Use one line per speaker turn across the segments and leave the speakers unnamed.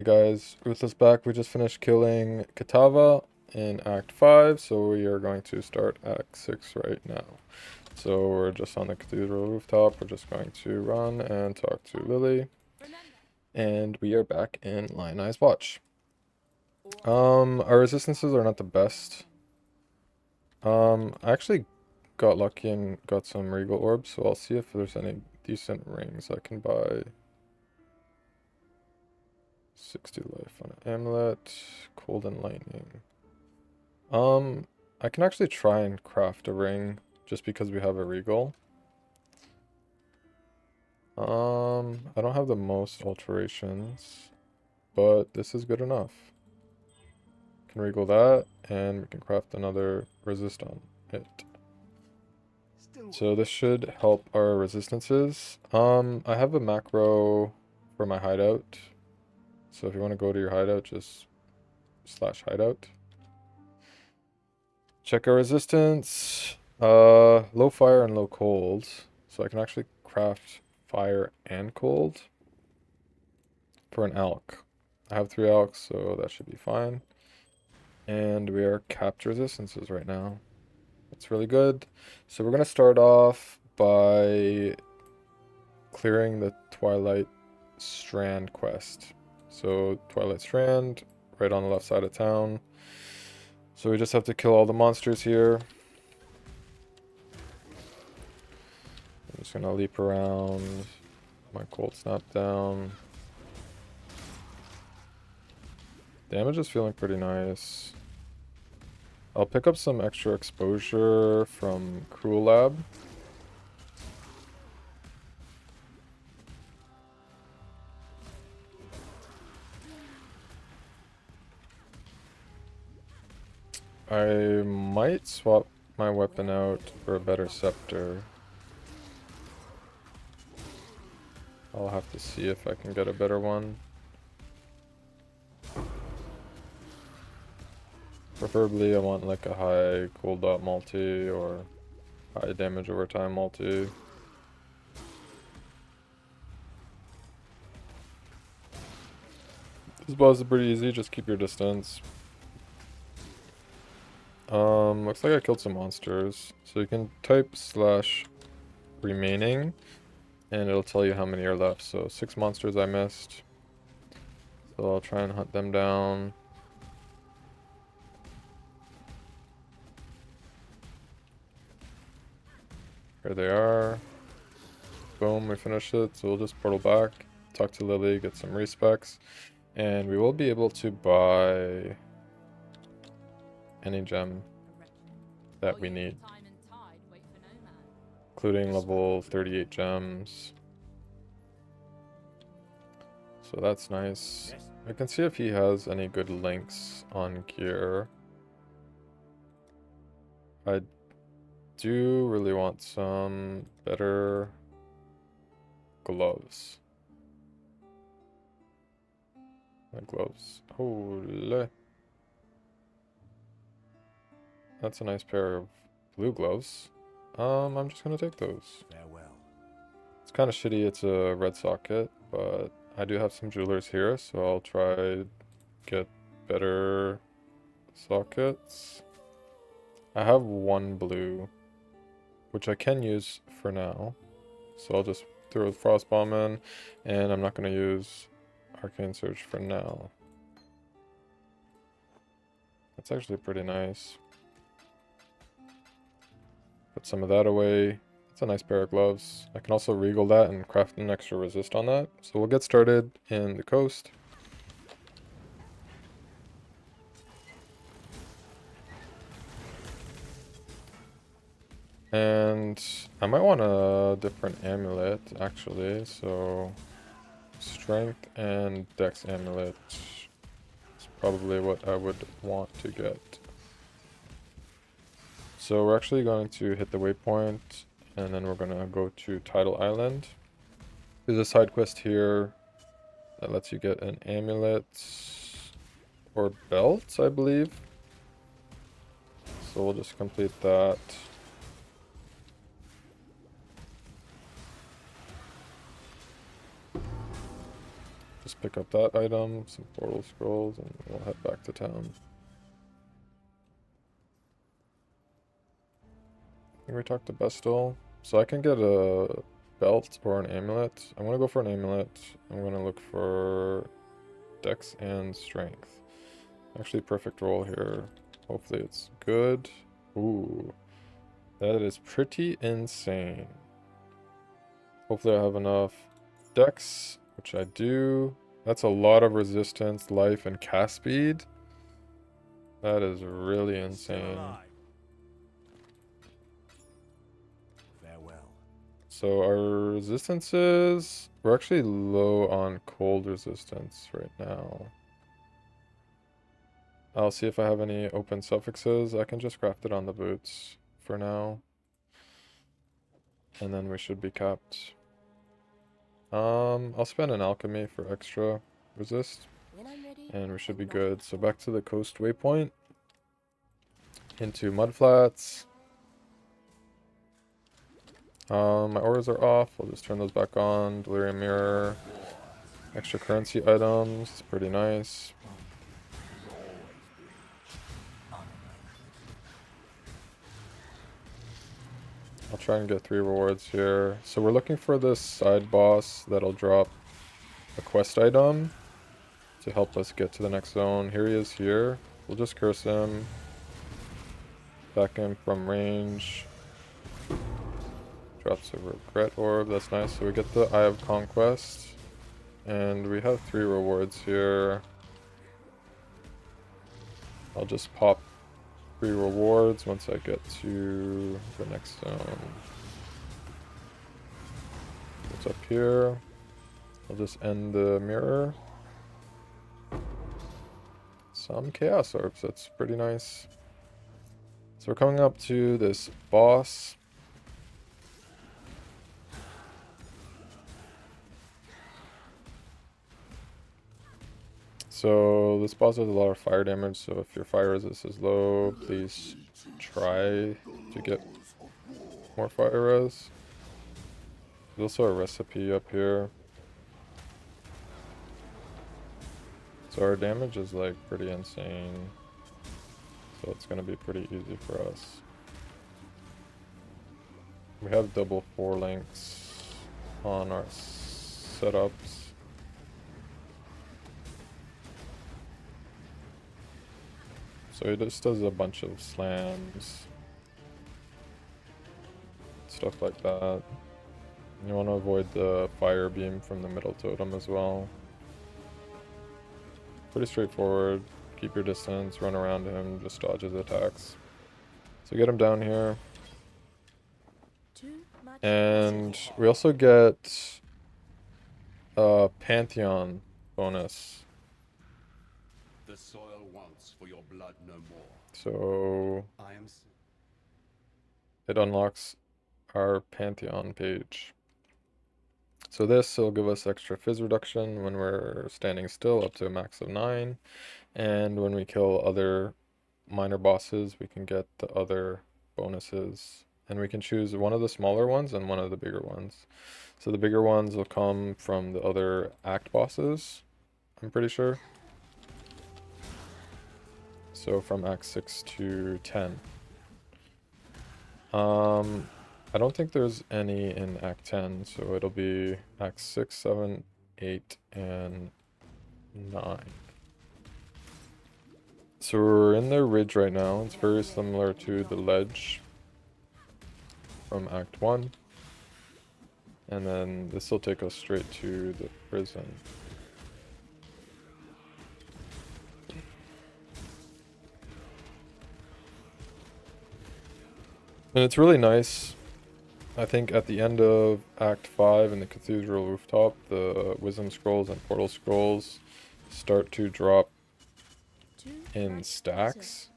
Guys, Ruthless back. We just finished killing Katava in Act 5, so we are going to start Act 6 right now. So we're just on the cathedral rooftop. We're just going to run and talk to Lily. And we are back in Lionized Watch. Our resistances are not the best. I actually got lucky and got some Regal Orbs, so I'll see if there's any decent rings I can buy. 60 life on an amulet, cold and lightning. I can actually try and craft a ring just because we have a regal. I don't have the most alterations, but this is good enough. Can regal that, and we can craft another resist on it. So this should help our resistances. I have a macro for my hideout. So if you want to go to your hideout, just /hideout. Check our resistance. Low fire and low cold. So I can actually craft fire and cold for an elk. I have 3 elks, so that should be fine. And we are capped resistances right now. That's really good. So we're going to start off by clearing the Twilight Strand quest. So Twilight Strand, right on the left side of town. So we just have to kill all the monsters here. I'm just gonna leap around. My cold snap down. Damage is feeling pretty nice. I'll pick up some extra exposure from Cruel Lab. I might swap my weapon out for a better scepter. I'll have to see if I can get a better one. Preferably I want like a high cold dot multi or high damage over time multi. This boss is pretty easy, just keep your distance. Looks like I killed some monsters. So you can type /remaining and it'll tell you how many are left. So 6 monsters I missed. So I'll try and hunt them down. Here they are. Boom, we finished it. So we'll just portal back, talk to Lily, get some respecs, and we will be able to buy any gem that we need, including level 38 gems. So that's nice. I can see if he has any good links on gear. I do really want some better gloves. My gloves. Holy. That's a nice pair of blue gloves. I'm just gonna take those.
Farewell.
It's kind of shitty it's a red socket, but I do have some jewelers here, so I'll try get better sockets. I have 1 blue, which I can use for now. So I'll just throw the frost bomb in, and I'm not gonna use arcane surge for now. That's actually pretty nice. Put some of that away. It's a nice pair of gloves. I can also regal that and craft an extra resist on that. So we'll get started in the coast. And I might want a different amulet actually. So strength and dex amulet is probably what I would want to get. So we're actually going to hit the waypoint, and then we're going to go to Tidal Island. There's a side quest here that lets you get an amulet or belt, I believe. So we'll just complete that. Just pick up that item, some portal scrolls, and we'll head back to town. I think we talked to Bestel. So I can get a belt or an amulet. I'm gonna go for an amulet. I'm gonna look for Dex and Strength. Actually, perfect roll here. Hopefully it's good. Ooh, that is pretty insane. Hopefully I have enough Dex, which I do. That's a lot of resistance, life, and cast speed. That is really insane. So our resistances, we're actually low on cold resistance right now. I'll see if I have any open suffixes. I can just craft it on the boots for now. And then we should be capped. I'll spend an alchemy for extra resist. And we should be good. So back to the coast waypoint. Into mudflats. My auras are off. I'll just turn those back on. Delirium mirror. Extra currency items. It's pretty nice. I'll try and get 3 rewards here. So we're looking for this side boss that'll drop a quest item to help us get to the next zone. Here he is here. We'll just curse him. Back in from range. Drops a regret orb. That's nice. So we get the Eye of Conquest. And we have 3 rewards here. I'll just pop 3 rewards once I get to the next zone. What's up here? I'll just end the mirror. Some chaos orbs, that's pretty nice. So we're coming up to this boss. So this boss does a lot of fire damage, so if your fire resist is low, please try to get more fire res. There's also a recipe up here. So our damage is like pretty insane. So it's gonna be pretty easy for us. We have double 4 links on our setups. So he just does a bunch of slams. Stuff like that. You want to avoid the fire beam from the middle totem as well. Pretty straightforward. Keep your distance, run around him, just dodge his attacks. So get him down here. And we also get a Pantheon bonus.
The soil wants for your blood no more.
So it unlocks our Pantheon page. So this will give us extra fizz reduction when we're standing still up to a max of 9. And when we kill other minor bosses, we can get the other bonuses. And we can choose one of the smaller ones and one of the bigger ones. So the bigger ones will come from the other act bosses, I'm pretty sure. So from Act 6 to 10. I don't think there's any in Act 10, so it'll be Act 6, 7, 8, and 9. So we're in the ridge right now. It's very similar to the ledge from Act 1. And then this will take us straight to the prison. And it's really nice. I think at the end of Act 5 in the Cathedral Rooftop, the Wisdom Scrolls and Portal Scrolls start to drop in stacks.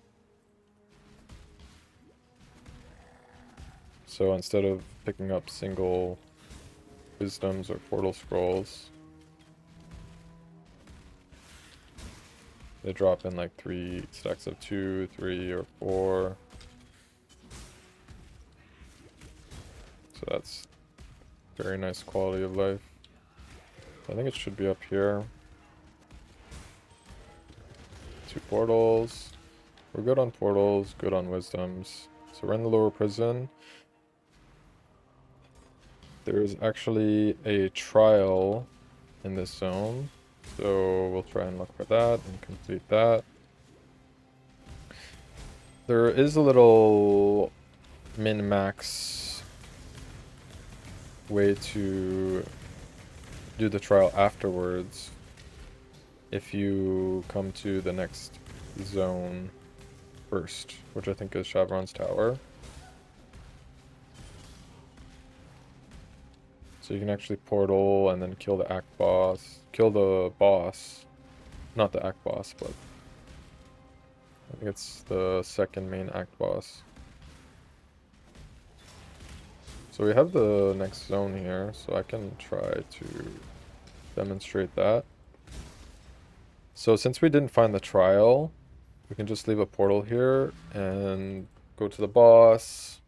So instead of picking up single Wisdoms or Portal Scrolls, they drop in like 3 stacks of 2, 3, or 4. So that's very nice quality of life. I think it should be up here. 2 portals. We're good on portals, good on wisdoms. So we're in the lower prison. There's actually a trial in this zone. So we'll try and look for that and complete that. There is a little min-max way to do the trial afterwards if you come to the next zone first, which I think is Chevron's Tower. So you can actually portal and then kill the act boss. Kill the boss. Not the act boss, but I think it's the second main act boss. So we have the next zone here, so I can try to demonstrate that. So since we didn't find the trial, we can just leave a portal here and go to the boss,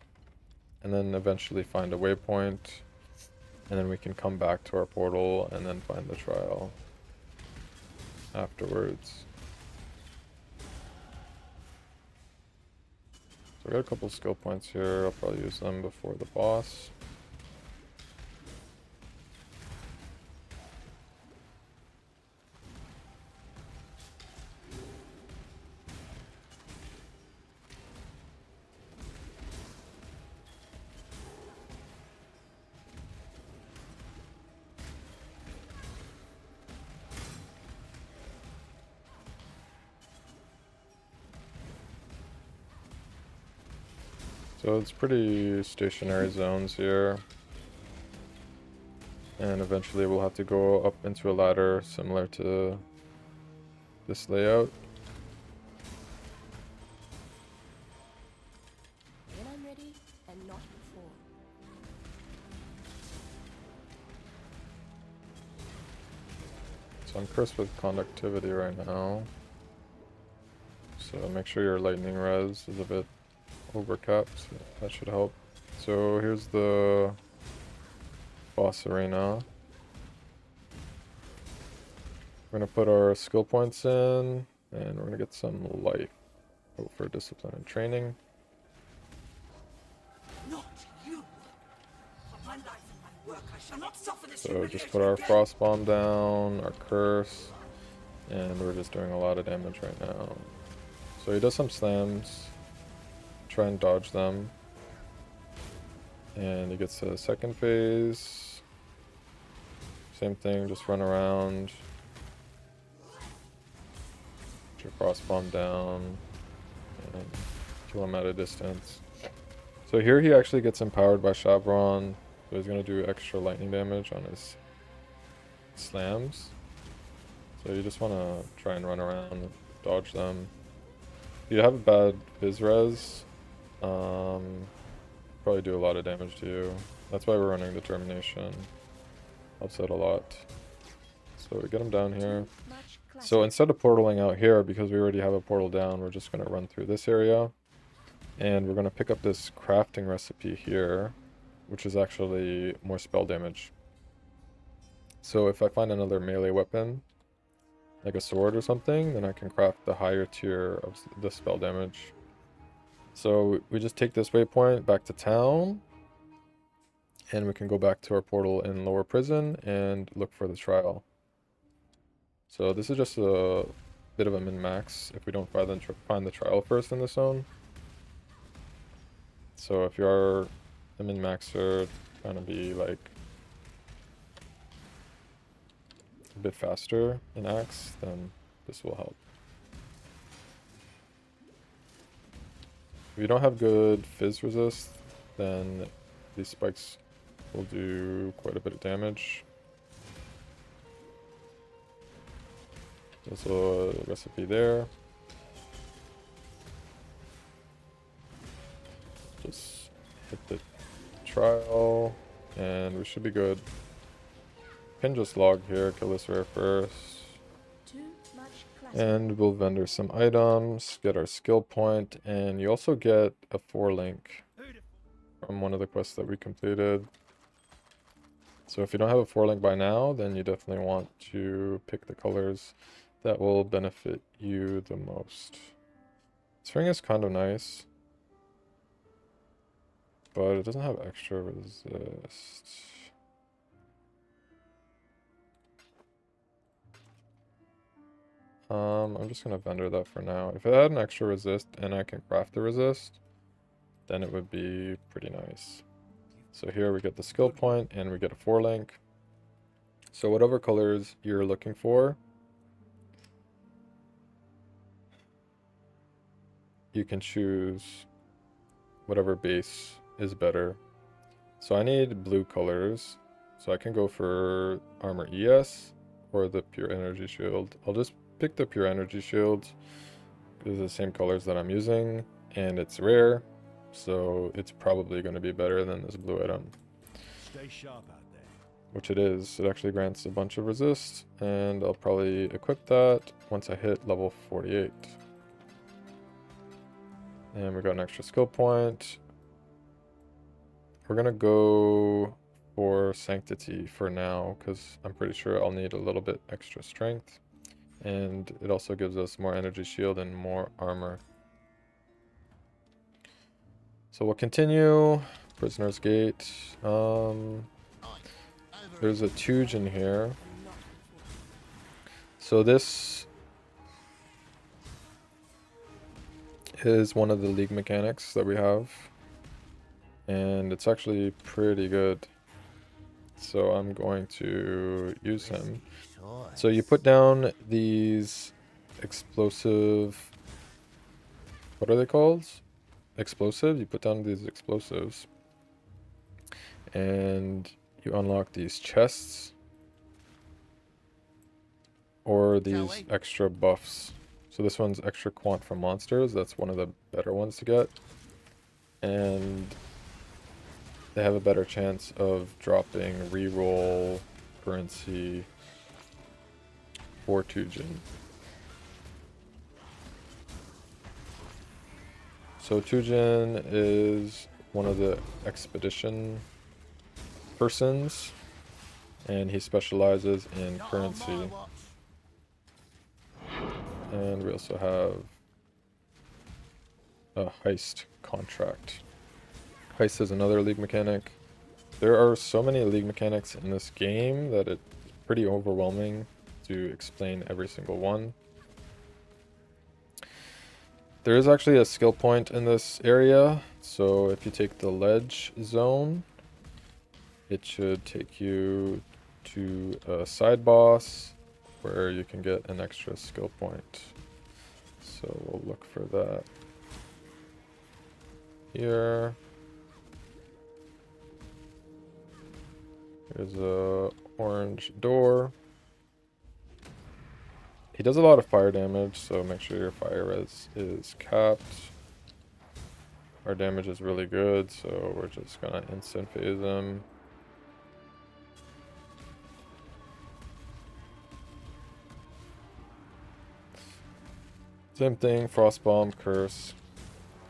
and then eventually find a waypoint, and then we can come back to our portal and then find the trial afterwards. So I got a couple skill points here. I'll probably use them before the boss. So it's pretty stationary zones here. And eventually we'll have to go up into a ladder similar to this layout.
When I'm ready and not before.
So I'm cursed with conductivity right now. So make sure your lightning res is a bit overcapped. That should help. So here's the boss arena. We're gonna put our skill points in, and we're gonna get some life. Hope for discipline and training.
Not you. For my life and my work, I shall not suffer this
So
humiliation
just put our
again.
frost bomb down, our curse, and we're just doing a lot of damage right now. So he does some slams. Try and dodge them. And he gets to the second phase. Same thing, just run around. Put your frost bomb down. And kill him at a distance. So here he actually gets empowered by Chevron. So he's going to do extra lightning damage on his slams. So you just want to try and run around, dodge them. You have a bad Viz res. Probably do a lot of damage to you. That's why we're running Determination. Helps out a lot. So we get him down here. So instead of portaling out here, because we already have a portal down, we're just going to run through this area. And we're going to pick up this crafting recipe here, which is actually more spell damage. So if I find another melee weapon, like a sword or something, then I can craft the higher tier of the spell damage. So we just take this waypoint back to town, and we can go back to our portal in lower prison and look for the trial. So this is just a bit of a min-max if we don't find the trial first in the zone. So if you are a min-maxer trying to be like a bit faster in axe, then this will help. If you don't have good fizz resist, then these spikes will do quite a bit of damage. There's a recipe there. Just hit the trial, and we should be good. Can just log here, kill this rare first. And we'll vendor some items, get our skill point, and you also get a 4-link from one of the quests that we completed. So if you don't have a 4-link by now, then you definitely want to pick the colors that will benefit you the most. This ring is kind of nice, but it doesn't have extra resist. I'm just gonna vendor that for now. If it had an extra resist and I can craft the resist, then it would be pretty nice. So here we get the skill point and we get a 4-link. So whatever colors you're looking for, you can choose whatever base is better. So I need blue colors, so I can go for armor ES or the pure energy shield. I'll just pick the pure energy shield. These are the same colors that I'm using, and it's rare, so it's probably going to be better than this blue item.
Stay sharp out there.
Which it is. It actually grants a bunch of resist, and I'll probably equip that once I hit level 48. And we got an extra skill point. We're gonna go for Sanctity for now, because I'm pretty sure I'll need a little bit extra strength. And it also gives us more energy shield and more armor. So we'll continue. Prisoner's Gate. There's a Tuge in here. So this is one of the league mechanics that we have. And it's actually pretty good. So I'm going to use him. So you put down these explosive... What are they called? Explosives? You put down these explosives. And you unlock these chests. Or these extra buffs. So this one's extra quant from monsters. That's one of the better ones to get. And they have a better chance of dropping reroll currency for Tujin. So Tujin is one of the expedition persons, and he specializes in currency. And we also have a heist contract. Heist is another league mechanic. There are so many league mechanics in this game that it's pretty overwhelming to explain every single one. There is actually a skill point in this area, so if you take the ledge zone, it should take you to a side boss where you can get an extra skill point. So we'll look for that here. There's a orange door. He does a lot of fire damage, so make sure your fire res is capped. Our damage is really good, so we're just gonna instant phase him. Same thing, frost bomb, curse.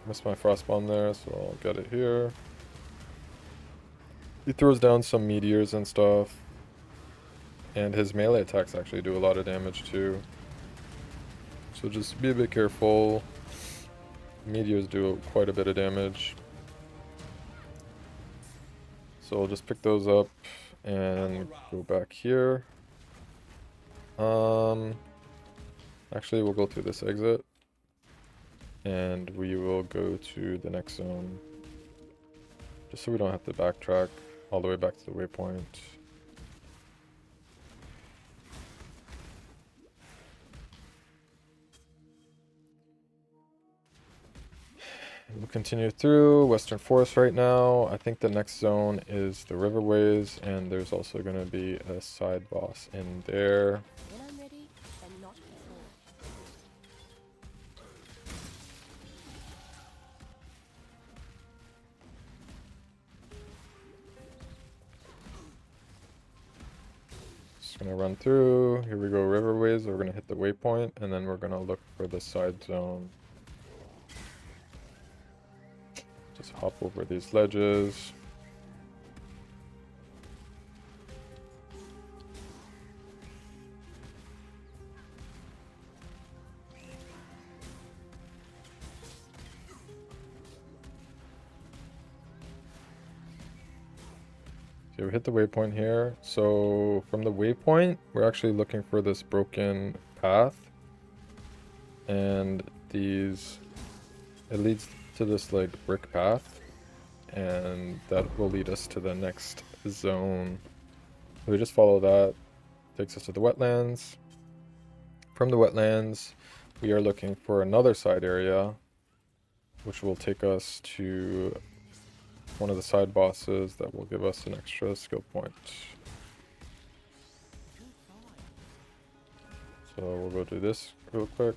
Missed my frost bomb there, so I'll get it here. He throws down some meteors and stuff. And his melee attacks actually do a lot of damage too. So just be a bit careful. Meteors do quite a bit of damage. So I'll just pick those up and go back here. Actually we'll go through this exit. And we will go to the next zone. Just so we don't have to backtrack all the way back to the waypoint. We'll continue through Western Forest right now. I think the next zone is the Riverways, and there's also going to be a side boss in there.
When I'm ready and not before.
Just going to run through. Here we go, Riverways. We're going to hit the waypoint, and then we're going to look for the side zone. Just hop over these ledges. Okay, we hit the waypoint here. So from the waypoint, we're actually looking for this broken path. And these, it leads to this like brick path. And that will lead us to the next zone. We just follow that. Takes us to the wetlands. From the wetlands, we are looking for another side area, which will take us to one of the side bosses that will give us an extra skill point. So we'll go do this real quick.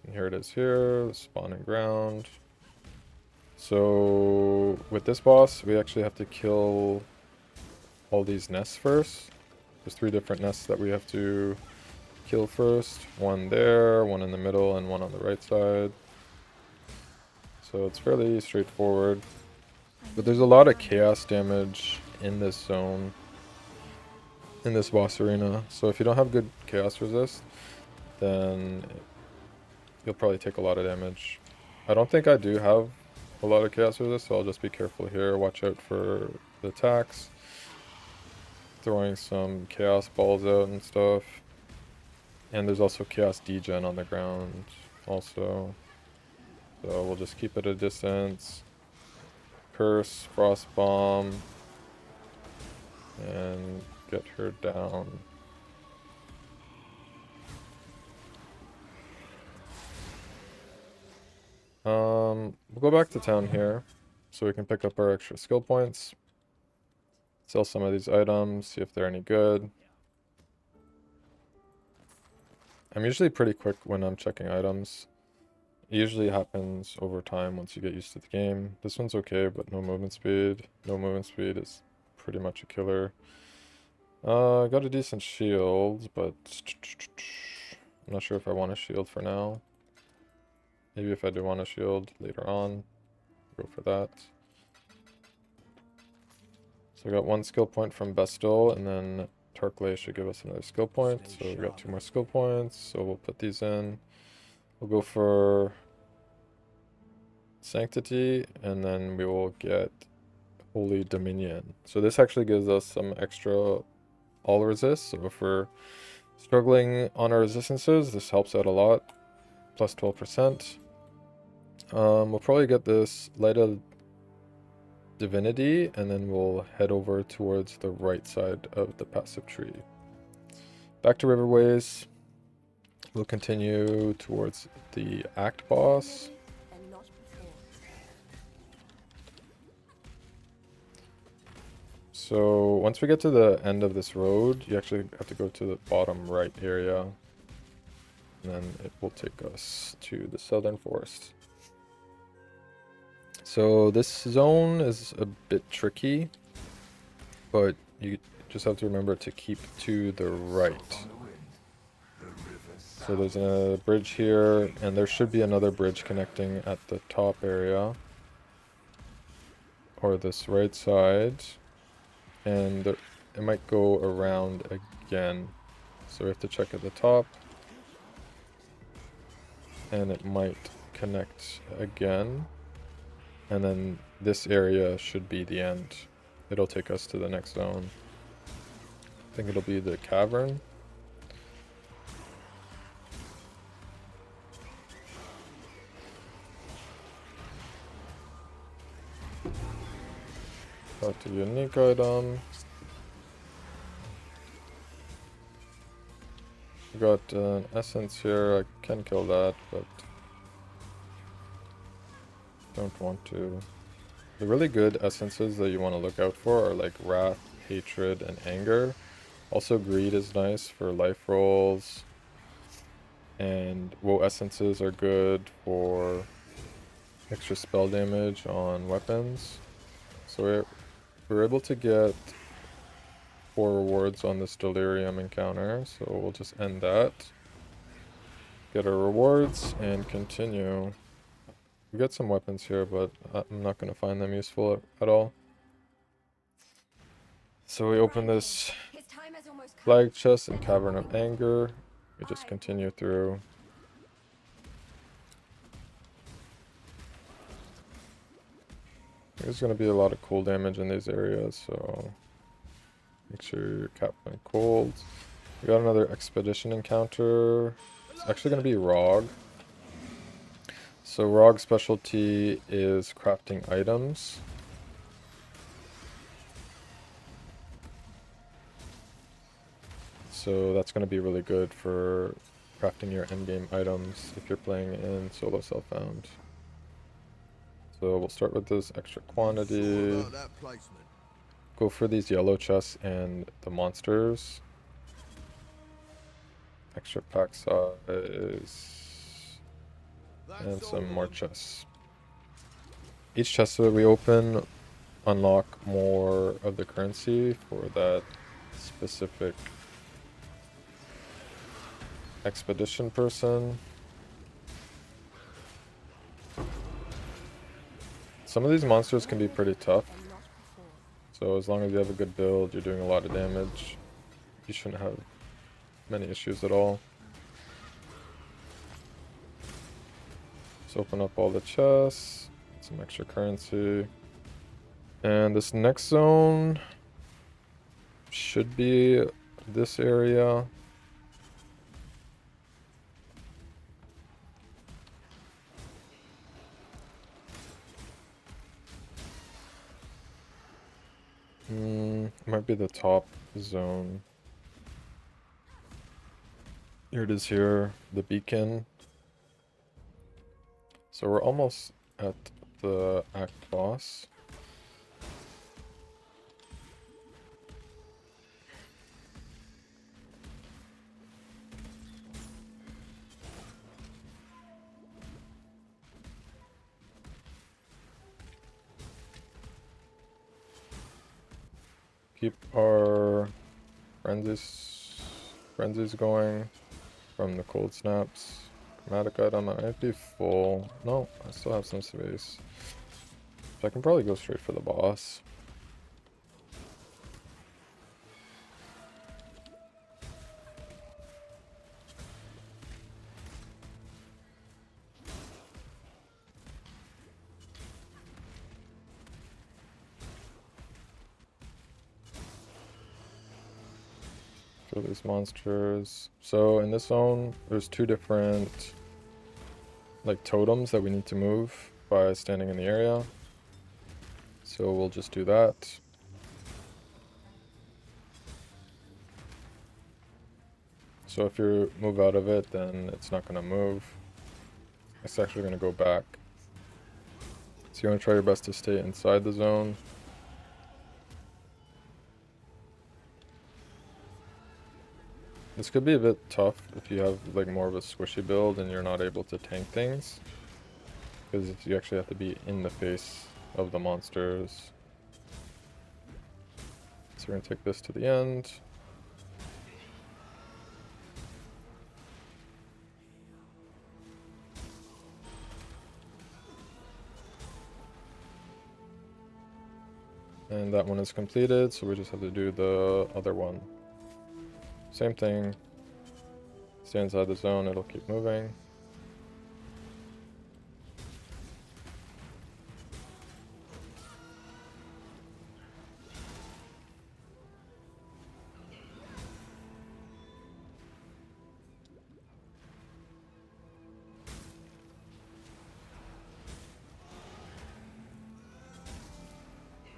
And here it is here, the spawning ground. So with this boss, we actually have to kill all these nests first. There's 3 different nests that we have to kill first. One there, one in the middle, and one on the right side. So it's fairly straightforward. But there's a lot of chaos damage in this zone, in this boss arena. So if you don't have good chaos resist, then you'll probably take a lot of damage. I don't think I do have a lot of chaos resist, so I'll just be careful here. Watch out for the attacks. Throwing some chaos balls out and stuff. And there's also chaos degen on the ground also. So we'll just keep it at a distance. Curse, frost bomb, and get her down. We'll go back to town here so we can pick up our extra skill points. Sell some of these items, see if they're any good. I'm usually pretty quick when I'm checking items. It usually happens over time once you get used to the game. This one's okay, but no movement speed. No movement speed is pretty much a killer. Got a decent shield, but I'm not sure if I want a shield for now. Maybe if I do want a shield later on, go for that. So we got 1 skill point from Bestel, and then Tarkley should give us another skill point. So we got 2 more skill points, so we'll put these in. We'll go for Sanctity, and then we will get Holy Dominion. So this actually gives us some extra all resist. So if we're struggling on our resistances, this helps out a lot. Plus 12%. We'll probably get this Light of Divinity, and then we'll head over towards the right side of the passive tree. Back to Riverways. We'll continue towards the Act boss.
And not before.
So once we get to the end of this road, you actually have to go to the bottom right area. And then it will take us to the southern forest. So this zone is a bit tricky, but you just have to remember to keep to the right. So there's a bridge here, and there should be another bridge connecting at the top area, or this right side, and it might go around again. So we have to check at the top, and it might connect again. And then this area should be the end. It'll take us to the next zone. I think it'll be the cavern. Got a unique item. We got an essence here. I can kill that, but don't want to. The really good essences that you want to look out for are like Wrath, Hatred, and Anger. Also Greed is nice for life rolls. And Woe essences are good for extra spell damage on weapons. So we're able to get 4 rewards on this Delirium encounter. So we'll just end that. Get our rewards and continue. We got some weapons here, but I'm not going to find them useful at all. So we open this
His time has almost come.
flag chest in Cavern of Anger. We just continue through. There's going to be a lot of cool damage in these areas, so Make sure you're Captain Cold. We got another expedition encounter. It's actually going to be Rog. So Rog's specialty is crafting items. So that's going to be really good for crafting your endgame items if you're playing in solo self-found. So we'll start with this extra quantity. Go for these yellow chests and the monsters. Extra pack size. And some more chests. Each chest that we open unlock more of the currency for that specific expedition person. Some of these monsters can be pretty tough. So as long as you have a good build, you're doing a lot of damage, you shouldn't have many issues at all. Let's open up all the chests, some extra currency. And this next zone should be this area. Might be the top zone. Here it is here, the beacon. So we're almost at the act boss. Keep our frenzies going from the cold snaps. Chromatic item, I might be full. No, I still have some space. So I can probably go straight for the boss. Kill these monsters. So in this zone, there's two different like totems that we need to move by standing in the area. So we'll just do that. So if you move out of it, then it's not going to move. It's actually going to go back. So you want to try your best to stay inside the zone. This could be a bit tough if you have like more of a squishy build and you're not able to tank things. Because you actually have to be in the face of the monsters. So we're going to take this to the end. And that one is completed, so we just have to do the other one. Same thing. Stay inside the zone, it'll keep moving.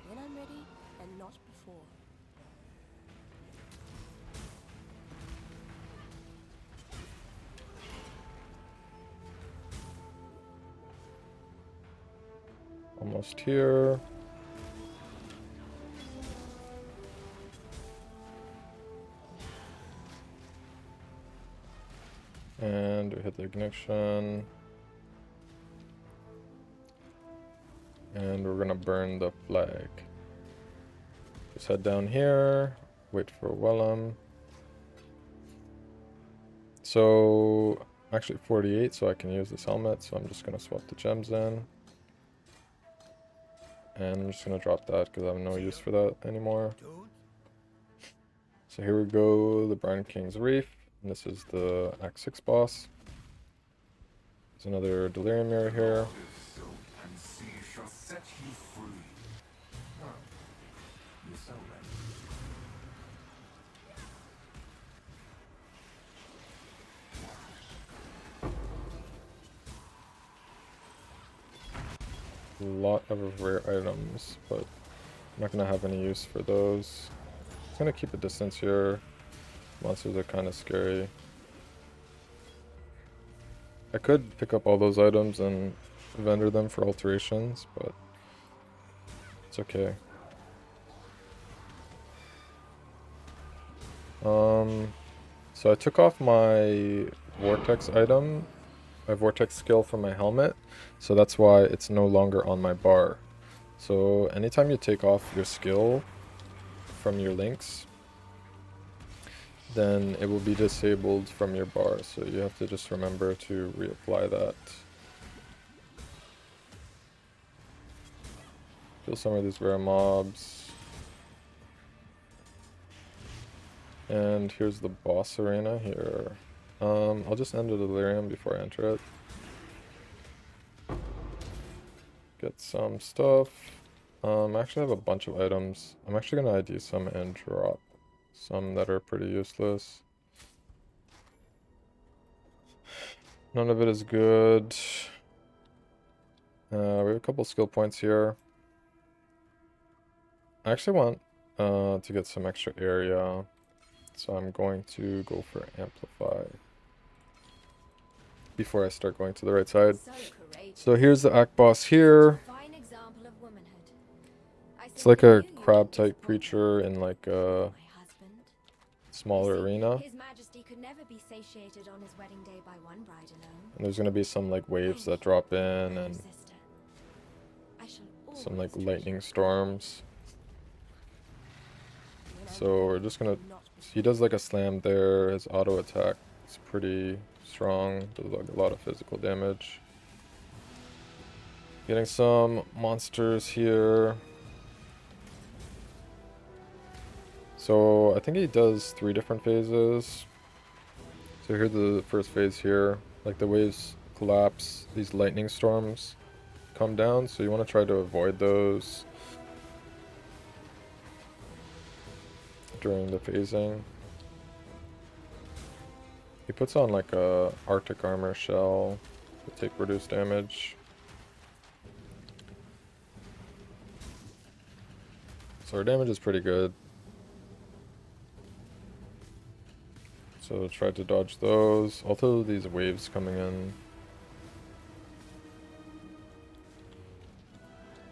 When I'm ready, and not before.
Almost here. And we hit the ignition. And we're gonna burn the flag. Just head down here, wait for Wellum. So, actually 48, so I can use this helmet, so I'm just gonna swap the gems in. And I'm just gonna drop that because I have no use for that anymore. So here we go, the Brine King's Reef. And this is the Act 6 boss. There's another Delirium Mirror here. a lot of rare items, but I'm not gonna have any use for those. I'm gonna keep a distance here. Monsters are kind of scary. I could pick up all those items and vendor them for alterations, but it's okay. So I took off my vortex item, my vortex skill from my helmet, so that's why it's no longer on my bar. So anytime you take off your skill from your links, then it will be disabled from your bar, so you have to just remember to reapply that. Kill some of these rare mobs. And here's the boss arena here. I'll just end the delirium before I enter it. Get some stuff. I actually have a bunch of items. I'm actually gonna ID some and drop some that are pretty useless. None of it is good. We have a couple skill points here. I actually want to get some extra area, so I'm going to go for Amplify before I start going to the right side. So here's the Act Boss here. It's like a crab type creature in like a smaller arena.
His Majesty could never be satiated on his wedding day by one bride alone.
And there's gonna be some like waves that drop in and some like lightning storms. So we're just gonna, he does like a slam there, his auto attack is pretty strong, does like a lot of physical damage. Getting some monsters here. So I think he does 3 different phases. So here's the first phase here, like the waves collapse, these lightning storms come down, so you want to try to avoid those during the phasing. He puts on like a Arctic armor shell to take reduced damage. So our damage is pretty good. So try to dodge those. Also these waves coming in.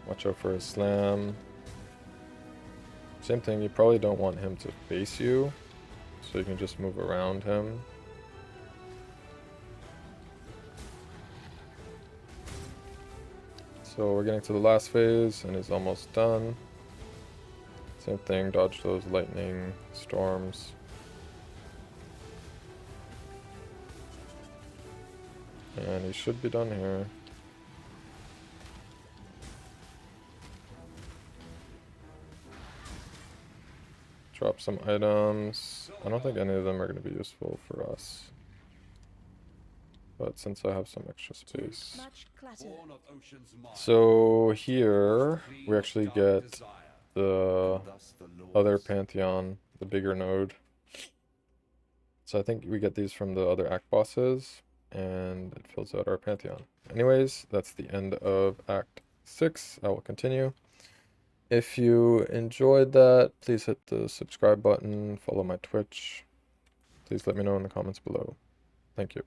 Watch out for his slam. Same thing, you probably don't want him to face you, so you can just move around him. So we're getting to the last phase, and he's almost done. Same thing, dodge those lightning storms. And he should be done here. Drop some items. I don't think any of them are going to be useful for us. But since I have some extra space. So here we actually get the other Pantheon, the bigger node. So I think we get these from the other Act bosses, and it fills out our Pantheon. Anyways, that's the end of Act 6. I will continue. If you enjoyed that, please hit the subscribe button, follow my Twitch. Please let me know in the comments below. Thank you.